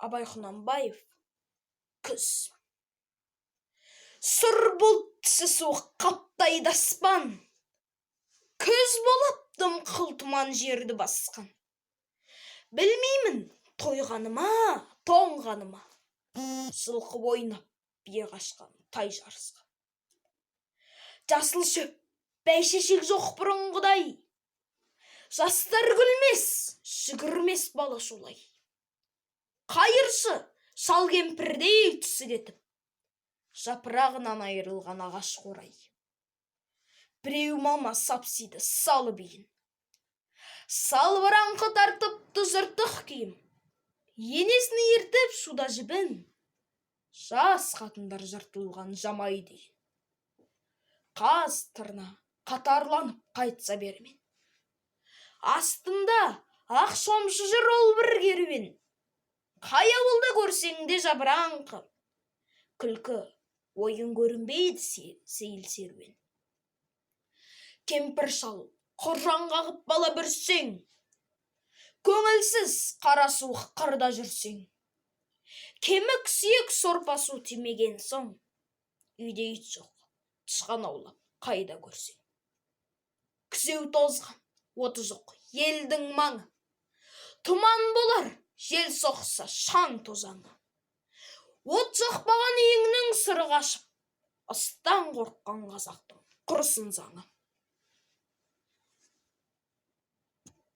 Абай Құнанбаев. Күз. Сұр бұлтсы суық қаптайды аспан. Күз болыптым қылтыман жерді басқан. Білмеймін тойғаныма, тоңғаныма. Сылқып ойнап бие қашқан тай жарысқан. Жасыл шөп, бәйшешек жоқ бұрынғыдай. Жастар күлмес, жүгірмес бала шулай. Қайыршы шал кемпірдей түсі кетіп, жапырағынан айырылған ағаш қорай. Біреу мама сапсиды салы биін, салбыраңқы тартыпты жыртық киім. Енесін ертіп шуда жібін, жас қатындар жыртылған жамай дейін. Қаз тырна қатарланып қайтса бермен, астында ақ шомшы жүр ол бір керуен. Қай ауылда көрсең де жабыраңқы, күлкі ойын көрінбейді сейіл серуен. Кемпір шал құржан қағып бала бүрсең, көңілсіз қара суық қырда жүрсең. Кемік сүйек сорпа су тимеген соң, үйде ит жоқ, тышқан аулап қайда көрсең. Күзеу тозған, оты жоқ елдің маңы, тұман болар, жел соқса шаң тозаңы. От жақпаған үйіңнің сыры қашып, ыстан қорыққан қазақтың құрысын заңы.